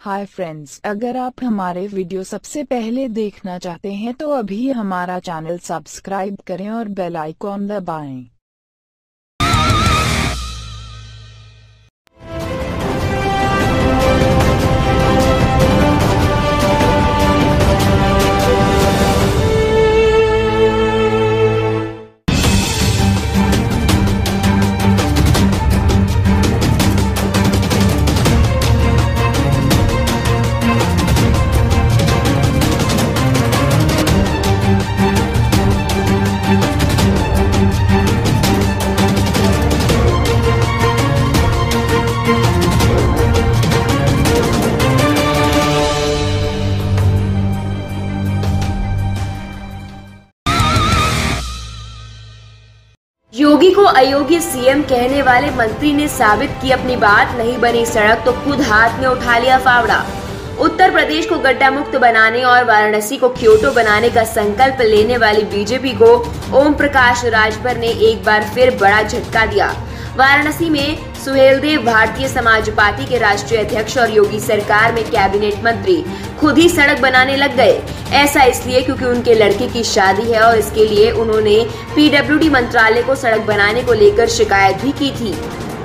Hi friends, अगर आप हमारे वीडियो सबसे पहले देखना चाहते हैं तो अभी हमारा चैनल सब्सक्राइब करें और बेल आइकॉन दबाएं। योगी को अयोग्य सीएम कहने वाले मंत्री ने साबित की अपनी बात, नहीं बनी सड़क तो खुद हाथ में उठा लिया फावड़ा। उत्तर प्रदेश को गड्ढा मुक्त बनाने और वाराणसी को क्योटो बनाने का संकल्प लेने वाली बीजेपी को ओम प्रकाश राजभर ने एक बार फिर बड़ा झटका दिया। वाराणसी में सुहेलदेव भारतीय समाज पार्टी के राष्ट्रीय अध्यक्ष और योगी सरकार में कैबिनेट मंत्री खुद ही सड़क बनाने लग गए। ऐसा इसलिए क्योंकि उनके लड़के की शादी है और इसके लिए उन्होंने पीडब्ल्यूडी मंत्रालय को सड़क बनाने को लेकर शिकायत भी की थी।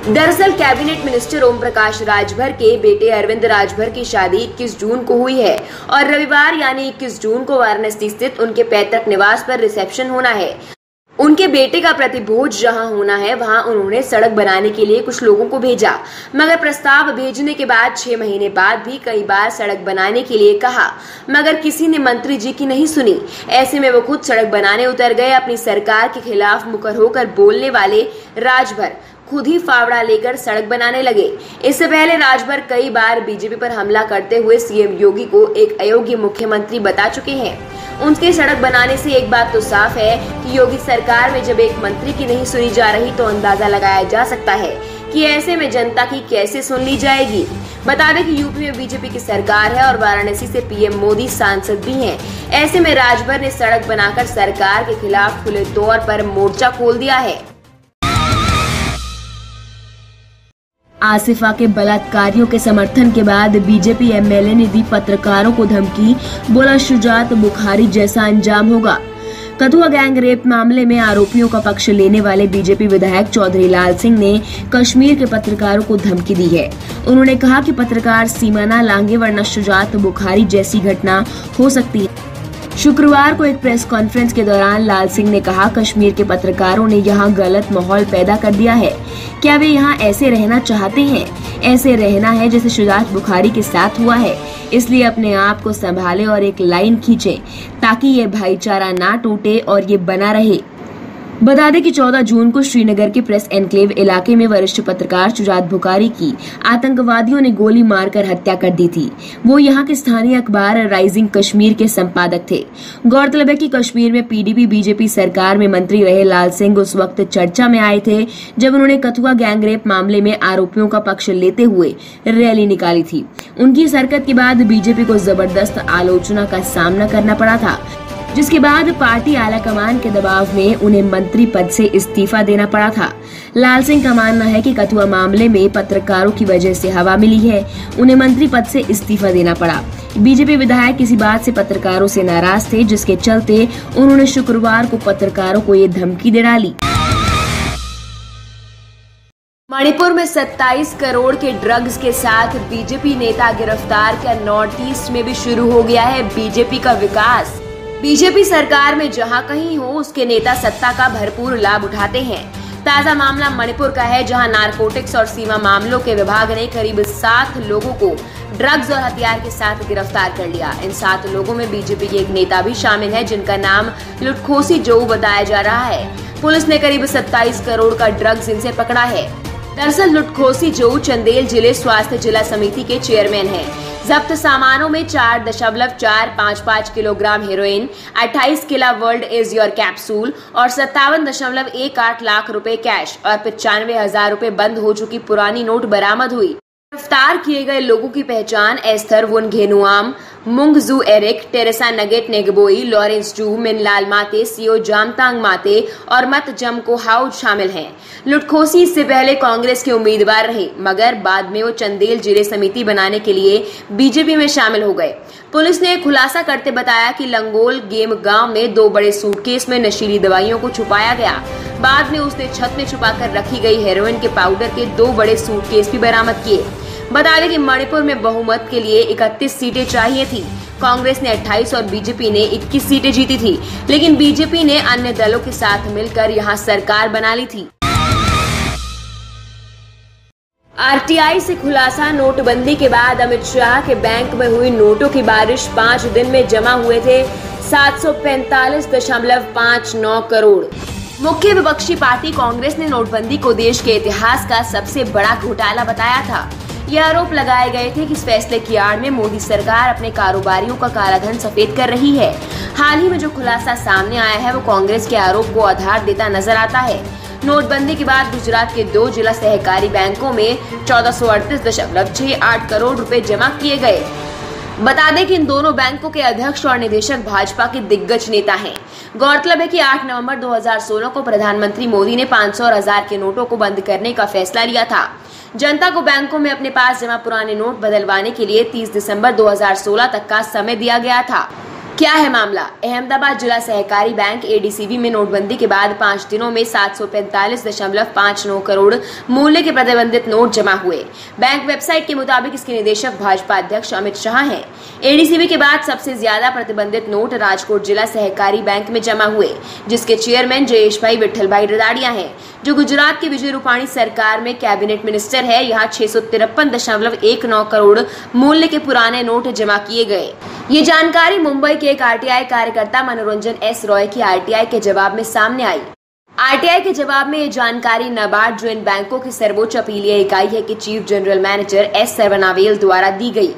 दरअसल कैबिनेट मिनिस्टर ओम प्रकाश राजभर के बेटे अरविंद राजभर की शादी 21 जून को हुई है और रविवार यानी 21 जून को वाराणसी स्थित उनके पैतृक निवास पर रिसेप्शन होना है। उनके बेटे का प्रतिभोज जहां होना है वहां उन्होंने सड़क बनाने के लिए कुछ लोगों को भेजा, मगर प्रस्ताव भेजने के बाद 6 महीने बाद भी कई बार सड़क बनाने के लिए कहा, मगर किसी ने मंत्री जी की नहीं सुनी। ऐसे में वो खुद सड़क बनाने उतर गए। अपनी सरकार के खिलाफ मुखर होकर बोलने वाले राजभर खुद ही फावड़ा लेकर सड़क बनाने लगे। इससे पहले राजभर कई बार बीजेपी पर हमला करते हुए सीएम योगी को एक अयोग्य मुख्यमंत्री बता चुके हैं। उनके सड़क बनाने से एक बात तो साफ है कि योगी सरकार में जब एक मंत्री की नहीं सुनी जा रही तो अंदाजा लगाया जा सकता है कि ऐसे में जनता की कैसे सुन ली जाएगी। बता दें कि यूपी में बीजेपी की सरकार है और वाराणसी से पीएम मोदी सांसद भी हैं। ऐसे में राजभर ने सड़क बनाकर सरकार के खिलाफ खुले तौर पर मोर्चा खोल दिया है। आसिफा के बलात्कारियों के समर्थन के बाद बीजेपी एमएलए ने दी पत्रकारों को धमकी, बोला शुजात बुखारी जैसा अंजाम होगा। कठुआ गैंग रेप मामले में आरोपियों का पक्ष लेने वाले बीजेपी विधायक चौधरी लाल सिंह ने कश्मीर के पत्रकारों को धमकी दी है। उन्होंने कहा कि पत्रकार सीमा न लांघे वरना शुजात बुखारी जैसी घटना हो सकती है। शुक्रवार को एक प्रेस कॉन्फ्रेंस के दौरान लाल सिंह ने कहा, कश्मीर के पत्रकारों ने यहाँ गलत माहौल पैदा कर दिया है। क्या वे यहाँ ऐसे रहना चाहते हैं? ऐसे रहना है जैसे शुजात बुखारी के साथ हुआ है। इसलिए अपने आप को संभाले और एक लाइन खींचे ताकि ये भाईचारा ना टूटे और ये बना रहे। बता दें कि 14 जून को श्रीनगर के प्रेस एनक्लेव इलाके में वरिष्ठ पत्रकार शुजात बुखारी की आतंकवादियों ने गोली मारकर हत्या कर दी थी। वो यहाँ के स्थानीय अखबार राइजिंग कश्मीर के संपादक थे। गौरतलब है कि कश्मीर में पीडीपी बीजेपी सरकार में मंत्री रहे लाल सिंह उस वक्त चर्चा में आए थे जब उन्होंने कठुआ गैंगरेप मामले में आरोपियों का पक्ष लेते हुए रैली निकाली थी। उनकी इस हरकत के बाद बीजेपी को जबरदस्त आलोचना का सामना करना पड़ा था, जिसके बाद पार्टी आलाकमान के दबाव में उन्हें मंत्री पद से इस्तीफा देना पड़ा था। लाल सिंह का मानना है कि कठुआ मामले में पत्रकारों की वजह से हवा मिली है, उन्हें मंत्री पद से इस्तीफा देना पड़ा। बीजेपी विधायक किसी बात से पत्रकारों से नाराज थे, जिसके चलते उन्होंने शुक्रवार को पत्रकारों को ये धमकी दे डाली। मणिपुर में 27 करोड़ के ड्रग्स के साथ बीजेपी नेता गिरफ्तार का नॉर्थ ईस्ट में भी शुरू हो गया है बीजेपी का विकास। बीजेपी सरकार में जहां कहीं हो उसके नेता सत्ता का भरपूर लाभ उठाते हैं। ताजा मामला मणिपुर का है, जहां नारकोटिक्स और सीमा मामलों के विभाग ने करीब 7 लोगों को ड्रग्स और हथियार के साथ गिरफ्तार कर लिया। इन 7 लोगों में बीजेपी के एक नेता भी शामिल है, जिनका नाम लुटखोसी जोऊ बताया जा रहा है। पुलिस ने करीब 27 करोड़ का ड्रग्स इनसे पकड़ा है। दरअसल लुटखोसी जोऊ चंदेल जिले स्वास्थ्य जिला समिति के चेयरमैन हैं। जब्त सामानों में 4.455 kilogram heroin, 28 Qila world is your capsule और 57.18 लाख रुपए कैश और 95,000 रुपए बंद हो चुकी पुरानी नोट बरामद हुई। गिरफ्तार किए गए लोगों की पहचान एस्थर वुनघेनुआम, Mungju Eric, Teresa Nget Ngaiboi, Lawrence Zou, Minlal माते, सीओ जामतांग माते और मत जमको हाउज शामिल हैं। लुटखोसी इससे पहले कांग्रेस के उम्मीदवार रहे, मगर बाद में वो चंदेल जिले समिति बनाने के लिए बीजेपी में शामिल हो गए। पुलिस ने खुलासा करते बताया कि लंगोल गेम गांव में 2 बड़े सूटकेस में नशीली दवाइयों को छुपाया गया। बाद में उसने छत में छुपाकर रखी गई हेरोइन के पाउडर के 2 बड़े सूटकेस भी बरामद किए। बता दें कि मणिपुर में बहुमत के लिए 31 सीटें चाहिए थी। कांग्रेस ने 28 और बीजेपी ने 21 सीटें जीती थी, लेकिन बीजेपी ने अन्य दलों के साथ मिलकर यहां सरकार बना ली थी। आरटीआई से खुलासा, नोटबंदी के बाद अमित शाह के बैंक में हुई नोटों की बारिश। 5 दिन में जमा हुए थे 745.59 करोड़। मुख्य विपक्षी पार्टी कांग्रेस ने नोटबंदी को देश के इतिहास का सबसे बड़ा घोटाला बताया था। यह आरोप लगाए गए थे कि इस फैसले की आड़ में मोदी सरकार अपने कारोबारियों का कालाधन सफेद कर रही है। हाल ही में जो खुलासा सामने आया है वो कांग्रेस के आरोप को आधार देता नजर आता है। नोटबंदी के बाद गुजरात के 2 जिला सहकारी बैंकों में 1438.68 करोड़ रुपए जमा किए गए। बता दें कि इन दोनों बैंकों के अध्यक्ष और निदेशक भाजपा के दिग्गज नेता हैं। गौरतलब है कि 8 नवंबर 2016 को प्रधानमंत्री मोदी ने 500 और 1000 के नोटों को बंद करने का फैसला लिया था। जनता को बैंकों में अपने पास जमा पुराने नोट बदलवाने के लिए 30 दिसंबर 2016 तक का समय दिया गया था। क्या है मामला? अहमदाबाद जिला सहकारी बैंक एडीसीबी में नोटबंदी के बाद 5 दिनों में 745.59 करोड़ मूल्य के प्रतिबंधित नोट जमा हुए। बैंक वेबसाइट के मुताबिक इसके निदेशक भाजपा अध्यक्ष अमित शाह हैं। एडीसीबी के बाद सबसे ज्यादा प्रतिबंधित नोट राजकोट जिला सहकारी बैंक में जमा हुए, जिसके चेयरमैन जयेश भाई विठल भाई रदाड़िया हैं, जो गुजरात की विजय रूपाणी सरकार में कैबिनेट मिनिस्टर है। यहाँ 653.19 करोड़ मूल्य के पुराने नोट जमा किए गए। ये जानकारी मुंबई के एक आरटीआई कार्यकर्ता मनोरंजन एस रॉय की आरटीआई के जवाब में सामने आई। आरटीआई के जवाब में ये जानकारी नाबार्ड, जो इन बैंकों की सर्वोच्च अपीलीय इकाई है, कि चीफ जनरल मैनेजर एस सर्वनावेल द्वारा दी गई।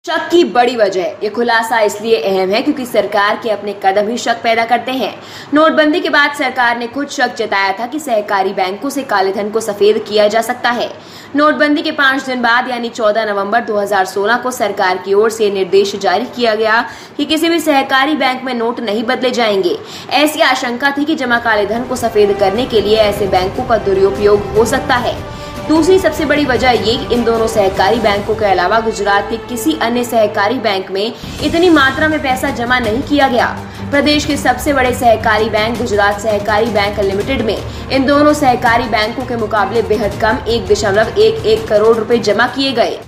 शक की बड़ी वजह, ये खुलासा इसलिए अहम है क्योंकि सरकार के अपने कदम ही शक पैदा करते हैं। नोटबंदी के बाद सरकार ने खुद शक जताया था कि सहकारी बैंकों से काले धन को सफेद किया जा सकता है। नोटबंदी के 5 दिन बाद यानी 14 नवंबर 2016 को सरकार की ओर से निर्देश जारी किया गया कि किसी भी सहकारी बैंक में नोट नहीं बदले जाएंगे। ऐसी आशंका थी कि जमा काले धन को सफेद करने के लिए ऐसे बैंकों का दुरुपयोग हो सकता है। दूसरी सबसे बड़ी वजह ये कि इन दोनों सहकारी बैंकों के अलावा गुजरात के किसी अन्य सहकारी बैंक में इतनी मात्रा में पैसा जमा नहीं किया गया। प्रदेश के सबसे बड़े सहकारी बैंक गुजरात सहकारी बैंक लिमिटेड में इन दोनों सहकारी बैंकों के मुकाबले बेहद कम 1.11 करोड़ रुपए जमा किए गए।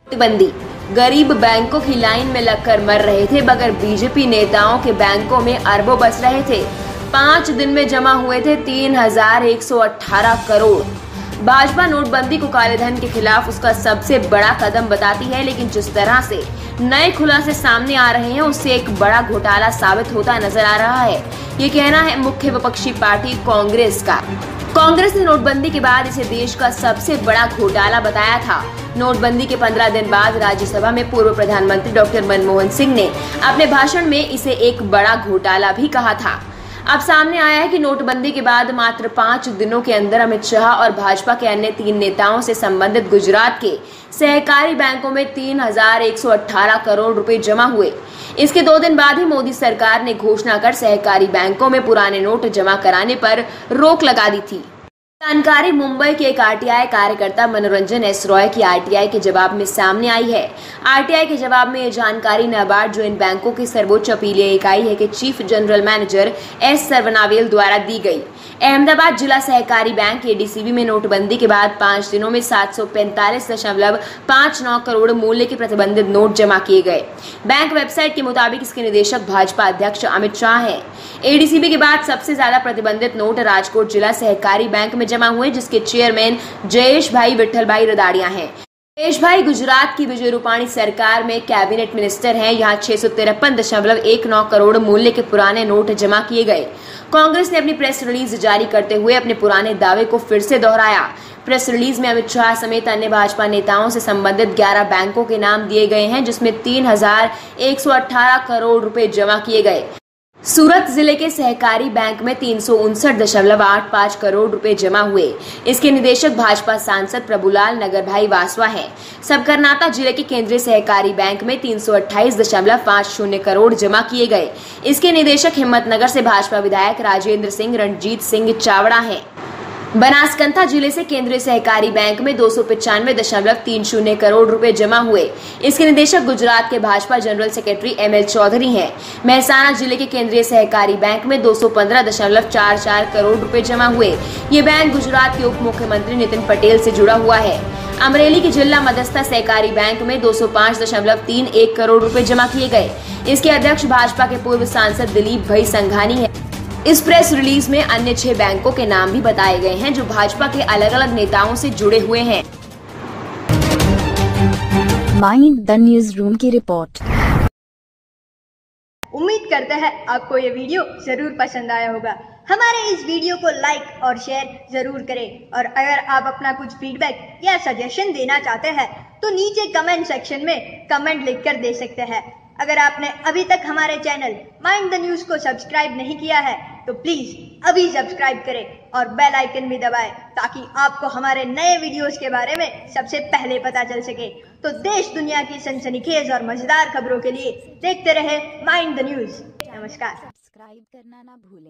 नोटबंदी, गरीब बैंकों की लाइन में लगकर मर रहे थे, मगर बीजेपी नेताओं के बैंकों में अरबों बच रहे थे। 5 दिन में जमा हुए थे 3118 करोड़। भाजपा नोटबंदी को काले धन के खिलाफ उसका सबसे बड़ा कदम बताती है, लेकिन जिस तरह से नए खुलासे सामने आ रहे हैं उससे एक बड़ा घोटाला साबित होता नजर आ रहा है। ये कहना है मुख्य विपक्षी पार्टी कांग्रेस का। कांग्रेस ने नोटबंदी के बाद इसे देश का सबसे बड़ा घोटाला बताया था। नोटबंदी के 15 दिन बाद राज्यसभा में पूर्व प्रधानमंत्री डॉक्टर मनमोहन सिंह ने अपने भाषण में इसे एक बड़ा घोटाला भी कहा था। अब सामने आया है कि नोटबंदी के बाद मात्र 5 दिनों के अंदर अमित शाह और भाजपा के अन्य 3 नेताओं से संबंधित गुजरात के सहकारी बैंकों में 3118 करोड़ रुपए जमा हुए। इसके 2 दिन बाद ही मोदी सरकार ने घोषणा कर सहकारी बैंकों में पुराने नोट जमा कराने पर रोक लगा दी थी। जानकारी मुंबई के एक आरटीआई कार्यकर्ता मनोरंजन एस रॉय की आरटीआई के जवाब में सामने आई है। आरटीआई के जवाब में ये जानकारी नाबार्ड, जो इन बैंकों की सर्वोच्च अपीलीय इकाई है, के चीफ जनरल मैनेजर एस सर्वनावेल द्वारा दी गई। अहमदाबाद जिला सहकारी बैंक एडीसीबी में नोटबंदी के बाद 5 दिनों में 745.59 करोड़ मूल्य के प्रतिबंधित नोट जमा किए गए। बैंक वेबसाइट के मुताबिक इसके निदेशक भाजपा अध्यक्ष अमित शाह हैं। एडीसीबी के बाद सबसे ज्यादा प्रतिबंधित नोट राजकोट जिला सहकारी बैंक में जमा हुए, जिसके चेयरमैन जयेश भाई विठल भाई रदाड़िया हैं। जयेश भाई गुजरात की विजय रूपाणी सरकार में कैबिनेट मिनिस्टर हैं। यहाँ 653.19 करोड़ मूल्य के पुराने नोट जमा किए गए। कांग्रेस ने अपनी प्रेस रिलीज जारी करते हुए अपने पुराने दावे को फिर से दोहराया। प्रेस रिलीज में अमित शाह समेत अन्य भाजपा नेताओं से संबंधित 11 बैंकों के नाम दिए गए हैं, जिसमें 3118 करोड़ रुपए जमा किए गए। सूरत जिले के सहकारी बैंक में 359.85 करोड़ रुपए जमा हुए। इसके निदेशक भाजपा सांसद प्रभुलाल नगरभाई वासवा हैं। सबकरनाता जिले के केंद्रीय सहकारी बैंक में 328.50 करोड़ जमा किए गए। इसके निदेशक हिम्मतनगर से भाजपा विधायक राजेंद्र सिंह रणजीत सिंह चावड़ा हैं। बनासकांठा जिले से केंद्रीय सहकारी बैंक में 295.30 करोड़ रुपए जमा हुए। इसके निदेशक गुजरात के BJP general secretary ML Chaudhary हैं। मेहसाना जिले के केंद्रीय सहकारी बैंक में 215.44 करोड़ रुपए जमा हुए। ये बैंक गुजरात के उप मुख्यमंत्री नितिन पटेल से जुड़ा हुआ है। अमरेली के जिला मदस्ता सहकारी बैंक में 205.31 करोड़ रुपए जमा किए गए। इसके अध्यक्ष भाजपा के पूर्व सांसद दिलीप भाई संघानी है। इस प्रेस रिलीज में अन्य 6 बैंकों के नाम भी बताए गए हैं जो भाजपा के अलग अलग नेताओं से जुड़े हुए हैं। माइंड द न्यूज रूम की रिपोर्ट। उम्मीद करते हैं आपको ये वीडियो जरूर पसंद आया होगा। हमारे इस वीडियो को लाइक और शेयर जरूर करें और अगर आप अपना कुछ फीडबैक या सजेशन देना चाहते हैं तो नीचे कमेंट सेक्शन में कमेंट लिखकर दे सकते हैं। अगर आपने अभी तक हमारे चैनल माइंड द न्यूज को सब्सक्राइब नहीं किया है तो प्लीज अभी सब्सक्राइब करें और बेल आइकन भी दबाएं ताकि आपको हमारे नए वीडियोस के बारे में सबसे पहले पता चल सके। तो देश दुनिया की सनसनीखेज और मजेदार खबरों के लिए देखते रहे माइंड द न्यूज। नमस्कार। सब्सक्राइब करना ना भूलें।